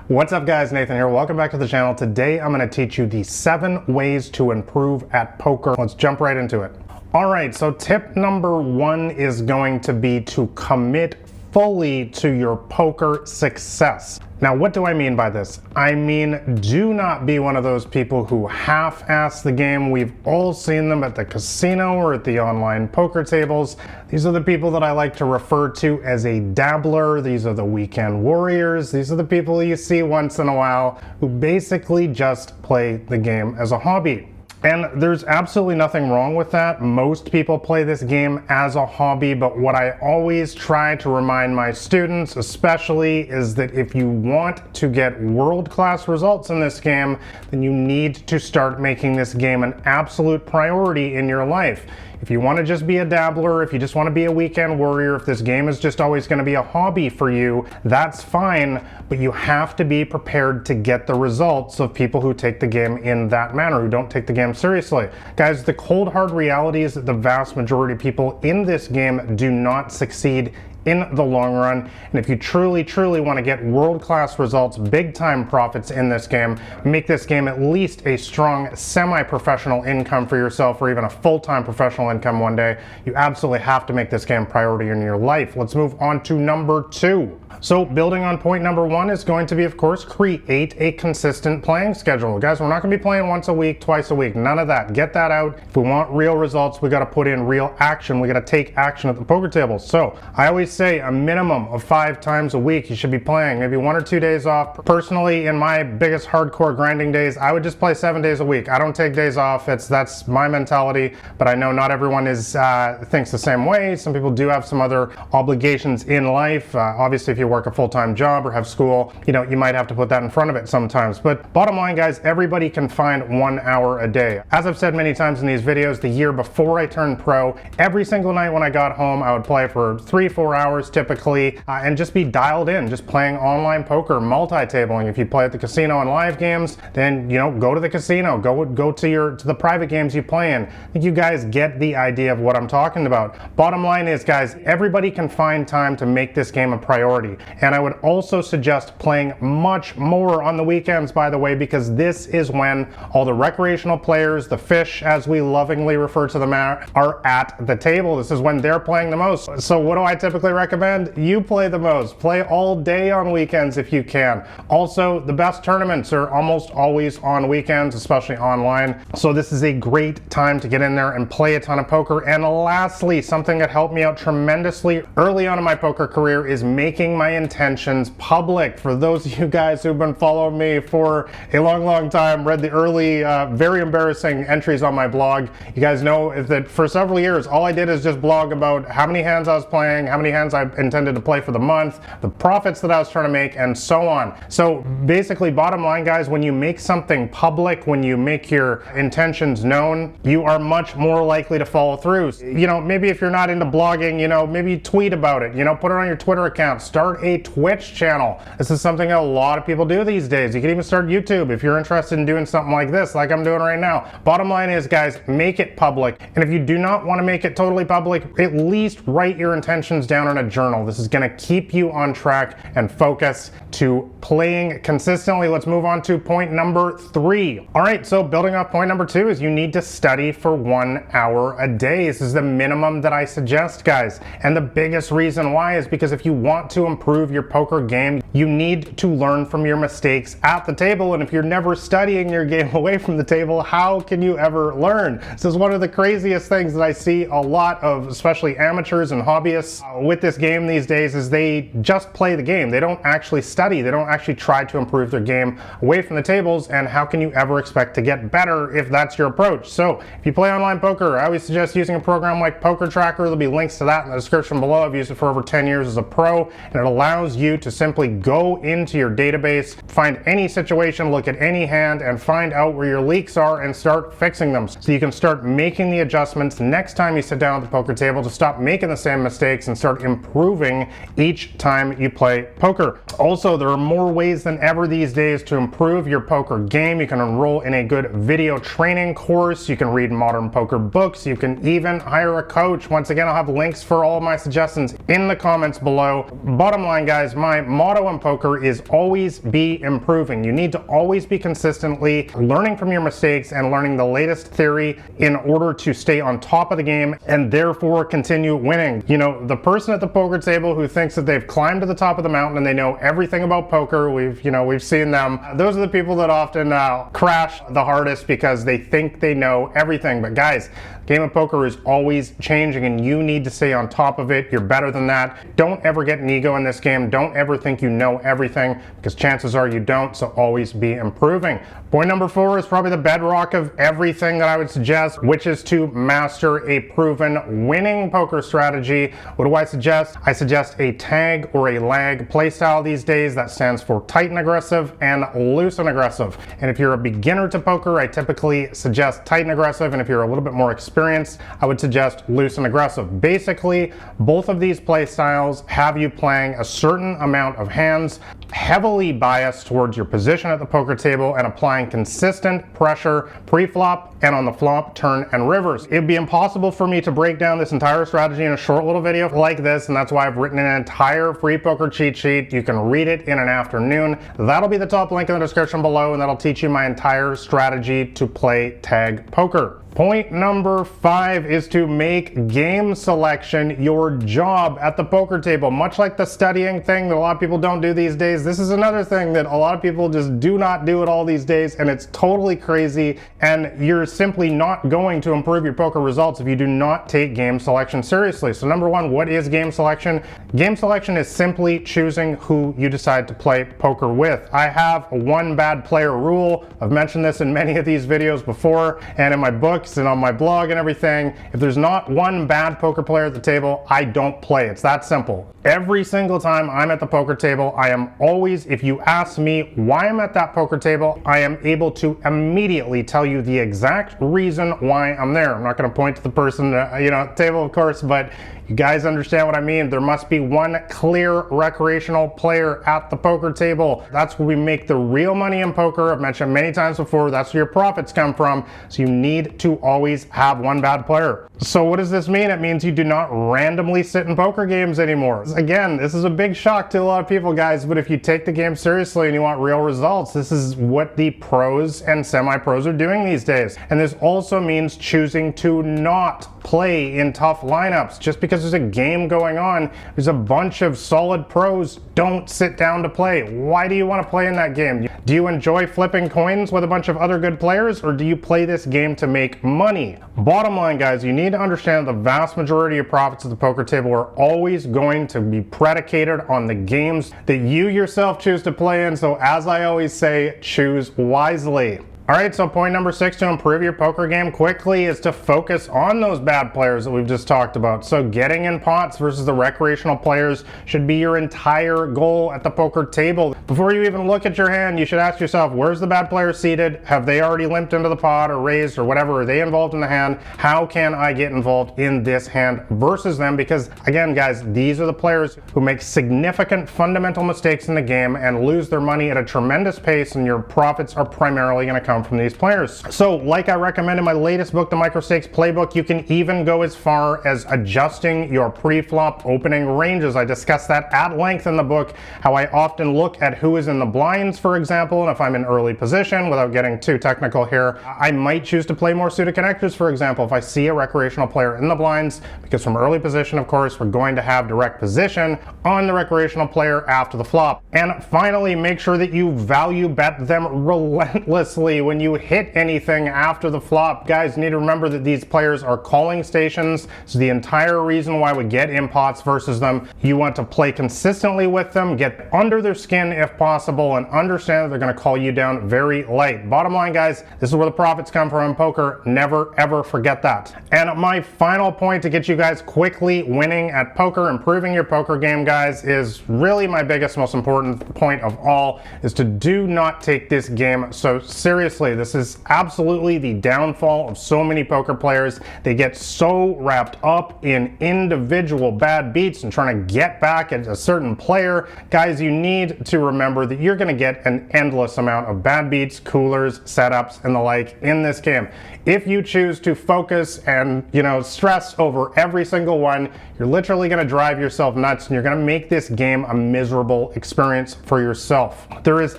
What's up guys, Nathan here. Welcome back to the channel. Today I'm going to teach you the 7 ways to improve at poker. Let's jump right into it. Alright, so tip number 1 is going to be to commit fully to your poker success. Now, what do I mean by this? I mean, do not be one of those people who half-ass the game. We've all seen them at the casino or at the online poker tables. These are the people that I like to refer to as a dabbler. These are the weekend warriors. These are the people you see once in a while who basically just play the game as a hobby. And there's absolutely nothing wrong with that. Most people play this game as a hobby, but what I always try to remind my students especially is that if you want to get world-class results in this game, then you need to start making this game an absolute priority in your life. If you want to just be a dabbler, if you just want to be a weekend warrior, if this game is just always going to be a hobby for you, that's fine, but you have to be prepared to get the results of people who take the game in that manner, who don't take the game seriously. Guys, the cold hard reality is that the vast majority of people in this game do not succeed in the long run. And if you truly want to get world-class results, big-time profits in this game, make this game at least a strong semi-professional income for yourself, or even a full-time professional income one day, you absolutely have to make this game a priority in your life. Let's move on to number 2. So building on point number 1 is going to be, of course, create a consistent playing schedule. Guys, we're not going to be playing once a week, twice a week, none of that. Get that out. If we want real results, we got to put in real action. We got to take action at the poker table. So I always say a minimum of 5 times a week you should be playing, maybe 1 or 2 days off. Personally, in my biggest hardcore grinding days, I would just play 7 days a week. I don't take days off. That's my mentality, but I know not everyone thinks the same way. Some people do have some other obligations in life. Obviously, if you work a full-time job or have school, you might have to put that in front of it sometimes. But bottom line, guys, everybody can find 1 hour a day. As I've said many times in these videos, the year before I turned pro, every single night when I got home, I would play for 3-4 hours typically, and just be dialed in, just playing online poker, multi-tabling. If you play at the casino and live games, then go to the casino, go to the private games you play in. I think you guys get the idea of what I'm talking about. Bottom line is, guys, everybody can find time to make this game a priority. And I would also suggest playing much more on the weekends, by the way, because this is when all the recreational players, the fish as we lovingly refer to them, are at the table. This is when they're playing the most. So what do I typically recommend? You play the most. Play all day on weekends if you can. Also, the best tournaments are almost always on weekends, especially online. So this is a great time to get in there and play a ton of poker. And lastly, something that helped me out tremendously early on in my poker career is making my intentions public. For those of you guys who've been following me for a long time, read the early, very embarrassing entries on my blog, you guys know that for several years, all I did is just blog about how many hands I was playing, how many hands I intended to play for the month, the profits that I was trying to make, and so on. So basically, bottom line, guys, when you make something public, when you make your intentions known, you are much more likely to follow through. Maybe if you're not into blogging, maybe tweet about it, put it on your Twitter account, start a Twitch channel. This is something that a lot of people do these days. You can even start YouTube if you're interested in doing something like this, like I'm doing right now. Bottom line is, guys, make it public. And if you do not want to make it totally public, at least write your intentions down in a journal. This is going to keep you on track and focus to playing consistently. Let's move on to point number 3. All right, so building off point number 2 is you need to study for 1 hour a day. This is the minimum that I suggest, guys. And the biggest reason why is because if you want to improve your poker game, you need to learn from your mistakes at the table. And if you're never studying your game away from the table, how can you ever learn? This is one of the craziest things that I see a lot of, especially amateurs and hobbyists with this game these days, is they just play the game. They don't actually study. They don't actually try to improve their game away from the tables. And how can you ever expect to get better if that's your approach? So if you play online poker, I always suggest using a program like Poker Tracker. There'll be links to that in the description below. I've used it for over 10 years as a pro, and it allows you to simply go into your database, find any situation, look at any hand, and find out where your leaks are and start fixing them. So you can start making the adjustments next time you sit down at the poker table to stop making the same mistakes and start improving each time you play poker. Also, there are more ways than ever these days to improve your poker game. You can enroll in a good video training course. You can read modern poker books. You can even hire a coach. Once again, I'll have links for all of my suggestions in the comments below. Bottom bottom line, guys, my motto in poker is always be improving. You need to always be consistently learning from your mistakes and learning the latest theory in order to stay on top of the game and therefore continue winning. You know, the person at the poker table who thinks that they've climbed to the top of the mountain and they know everything about poker, we've seen them. Those are the people that often crash the hardest because they think they know everything. But guys, game of poker is always changing and you need to stay on top of it. You're better than that. Don't ever get an ego in this game. Don't ever think you know everything, because chances are you don't, so always be improving. Point number 4 is probably the bedrock of everything that I would suggest, which is to master a proven winning poker strategy. What do I suggest? I suggest a tag or a lag playstyle these days that stands for tight and aggressive and loose and aggressive. And if you're a beginner to poker, I typically suggest tight and aggressive, and if you're a little bit more experienced, I would suggest loose and aggressive. Basically, both of these play styles have you playing a certain amount of hands, heavily biased towards your position at the poker table, and applying consistent pressure pre-flop and on the flop, turn, and rivers. It'd be impossible for me to break down this entire strategy in a short little video like this, and that's why I've written an entire free poker cheat sheet. You can read it in an afternoon. That'll be the top link in the description below, and that'll teach you my entire strategy to play tag poker. Point number 5 is to make game selection your job at the poker table. Much like the studying thing that a lot of people don't do these days, this is another thing that a lot of people just do not do at all these days, and it's totally crazy, and you're simply not going to improve your poker results if you do not take game selection seriously. So number 1, what is game selection? Game selection is simply choosing who you decide to play poker with. I have a one bad player rule. I've mentioned this in many of these videos before and in my book and on my blog and everything. If there's not one bad poker player at the table, I don't play. It's that simple. Every single time I'm at the poker table, I am always, if you ask me why I'm at that poker table, I am able to immediately tell you the exact reason why I'm there. I'm not going to point to the person at the table, of course, but you guys understand what I mean. There must be one clear recreational player at the poker table. That's where we make the real money in poker. I've mentioned many times before, that's where your profits come from. So you need to always have one bad player. So what does this mean? It means you do not randomly sit in poker games anymore. Again, this is a big shock to a lot of people, guys, but if you take the game seriously and you want real results, this is what the pros and semi-pros are doing these days. And this also means choosing to not play in tough lineups. Just because there's a game going on, there's a bunch of solid pros, don't sit down to play. Why do you want to play in that game? Do you enjoy flipping coins with a bunch of other good players, or do you play this game to make money? Bottom line, guys, you need to understand the vast majority of profits at the poker table are always going to be predicated on the games that you yourself choose to play in. So as I always say, choose wisely. Alright, so point number 6 to improve your poker game quickly is to focus on those bad players that we've just talked about. So getting in pots versus the recreational players should be your entire goal at the poker table. Before you even look at your hand, you should ask yourself, where's the bad player seated? Have they already limped into the pot or raised or whatever? Are they involved in the hand? How can I get involved in this hand versus them? Because again, guys, these are the players who make significant fundamental mistakes in the game and lose their money at a tremendous pace, and your profits are primarily going to come from these players. So like I recommend in my latest book, the Micro Stakes Playbook, you can even go as far as adjusting your pre-flop opening ranges. I discuss that at length in the book, how I often look at who is in the blinds, for example, and if I'm in early position, without getting too technical here, I might choose to play more suited connectors, for example, if I see a recreational player in the blinds, because from early position, of course, we're going to have direct position on the recreational player after the flop. And finally, make sure that you value bet them relentlessly when you hit anything after the flop. Guys, you need to remember that these players are calling stations, so the entire reason why we get in pots versus them, you want to play consistently with them, get under their skin if possible, and understand that they're going to call you down very light. Bottom line, guys, this is where the profits come from in poker. Never ever forget that. And my final point to get you guys quickly winning at poker, improving your poker game, guys, is really my biggest, most important point of all, is to do not take this game so seriously. seriously, this is absolutely the downfall of so many poker players. They get so wrapped up in individual bad beats and trying to get back at a certain player. Guys, you need to remember that you're going to get an endless amount of bad beats, coolers, setups, and the like in this game. If you choose to focus and, stress over every single one, you're literally going to drive yourself nuts, and you're going to make this game a miserable experience for yourself. There is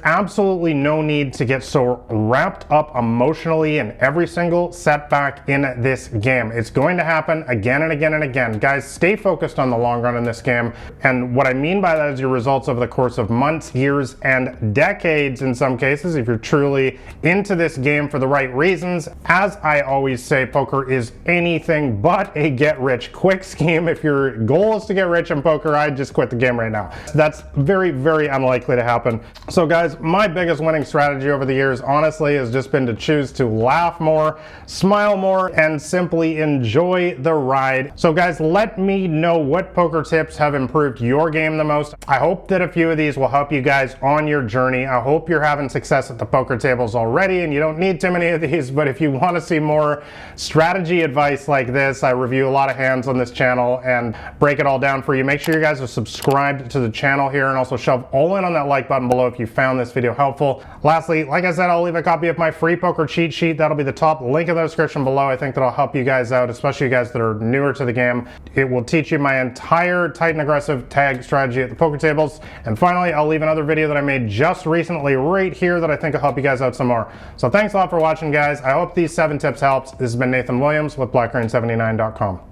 absolutely no need to get so wrapped up emotionally in every single setback in this game. It's going to happen again and again and again. Guys, stay focused on the long run in this game, and what I mean by that is your results over the course of months, years, and decades in some cases, if you're truly into this game for the right reasons. As I always say, poker is anything but a get-rich-quick scheme. If your goal is to get rich in poker, I'd just quit the game right now. That's very, very unlikely to happen. So guys, my biggest winning strategy over the years, honestly, has just been to choose to laugh more, smile more, and simply enjoy the ride. So guys, let me know what poker tips have improved your game the most. I hope that a few of these will help you guys on your journey. I hope you're having success at the poker tables already, and you don't need too many of these, but if you want to see more strategy advice like this, I review a lot of hands on this channel and break it all down for you. Make sure you guys are subscribed to the channel here, and also shove all in on that like button below if you found this video helpful. Lastly, like I said, I'll leave a copy of my free poker cheat sheet. That'll be the top link in the description below. I think that'll help you guys out, especially you guys that are newer to the game. It will teach you my entire tight and aggressive tag strategy at the poker tables. And finally, I'll leave another video that I made just recently right here that I think will help you guys out some more. So thanks a lot for watching, guys. I hope these 7 tips helped. This has been Nathan Williams with blackgreen79.com.